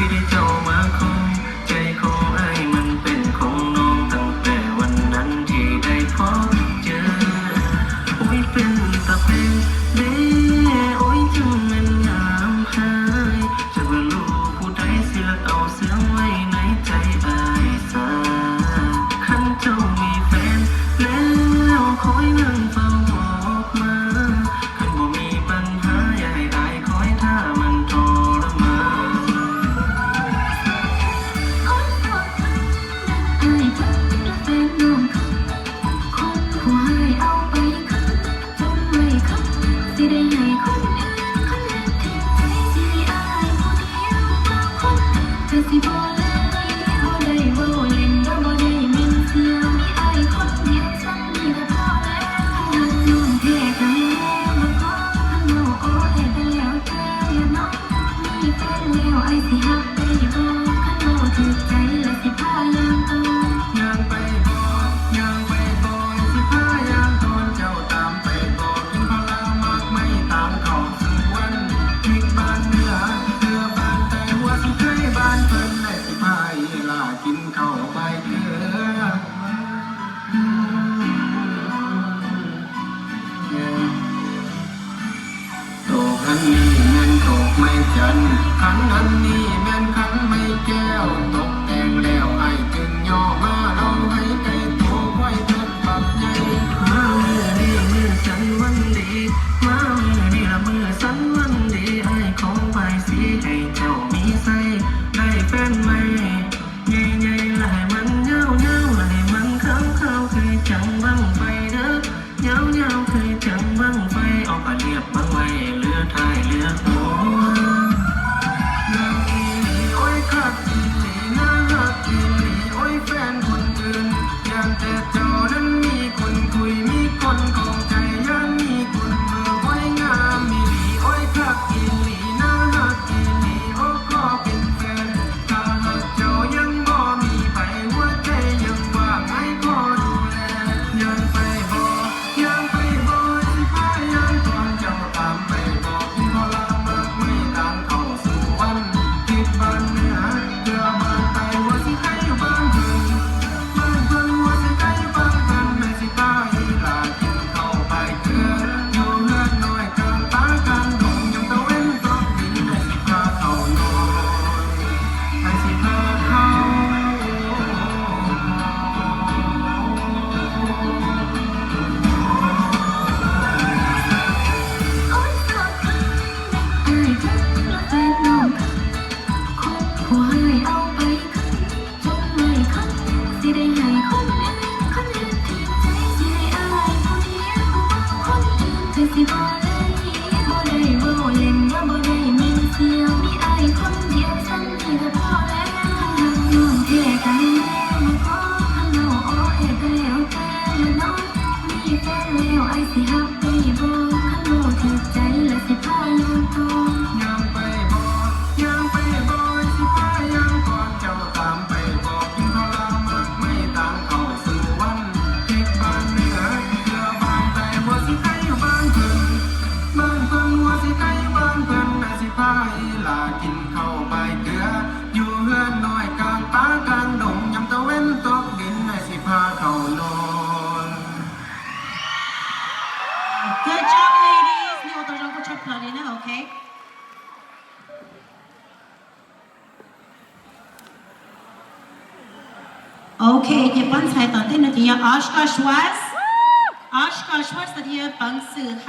ได้เจ้ามาคงใจของไอ้มันเป็นของน้องตั้งแต่วันนั้นที่ได้พบเจอโอ้ยเป็นตาเป็นเด้โอ้ยจึงมันงามหายจะว่าลูกผู้ใดสิละเอาเสื่อไว้ในใจอายสาคันเจ้ามีแฟนแล้วคอยนั่งเฝ้าบอกมาคันบ่มีปัญหาอย่าให้อายคอยท่ามันทรมานกินข้าวใบเกลือโตอันนี้แม่นตกไม่จันขันอันนี้แม่นขันไม่แก้วตกแต่งแล้วไอ้จึงย่อมาเราให้ไก่โตไว้เถิดบักใหญ่มามือนี้มือสันวันดีมามือนี้ละมือสันวันดีไอ้ของใบสีให้เจ้ามีใส่ได้แฟนใหม่ใหญ่ๆละให้มันเงาละให้มันขาวเคยจังบังไฟเด้อเงาเคยจังบังไฟออกมาเรียบบังไว้เหลือท้ายเหลือหัวนางอีหลีโอ้ยคักอีหลีน่ารักอีหลีโอ้ยแฟนคนอื่นอย่างแต่เจ้านั้นมีคนคุยมีคนของใจยังมีคนเมื่อไว้งามอีหลีโอ้ยคักอีหลีน่ารักอีหลีโอ้ก็เป็นแฟนถ้าหากเจ้ายังบ่มีไปหัวใจยังว่างให้ก็ดูแลยังไปบ่สิพายังก่อนเจ้าตามไปบอกกินข้าวลามากไม่ต่างเข้าสู่วันคิดบ้านเหนือเพื่อบ้านใต้หัวสิใครอยู่บ้านเพิ่นหัวสิใครอยู่บ้านเพิ่นแม่สิพาอีหลากินข้าวไปเกลืออยู่เฮือนน้อยกลางป่ากลางดงยังตะเว้นตกดินแม่สิพาเข้านอนแม่สิพาเข้าสิบ่ได้บ่เล่นว่าบ่ได้มีเสียงมีอายคนเดียวฉันนี่ก็พอแล้วรักน้องแท้กันแล้วมาขอคันเราอ้อเฮ็ดก็แล้วแต่ละน้องมีแฟนแล้วไอ้สิฮักได้บ่คันบ่ถูกใจแล้วสิพาย้อนต่อยังไปบ่สิพายังก่อนเจ้าตามไปบอกกินข้าวลามากไม่ต่างเข้าสู่วันคิดบ้านเหนือเพื่อบ้านใต้หัวสิใครอยู่บ้านเพิ่นหัวสิใครอยู่บ้านเพิ่นแม่สิพาอีหลากินข้าวใบเกลืออยู่เฮือนน้อยกลางป่ากลางดงยามตะเว้นตกดินแม่สิพาเข้านอน Good job, ladies. Nie uderzam po czaplanina, okay? Okay, die Bandzeit, dann den die Aschka Schwarz. Aschka Schwarz, die Bandzeit,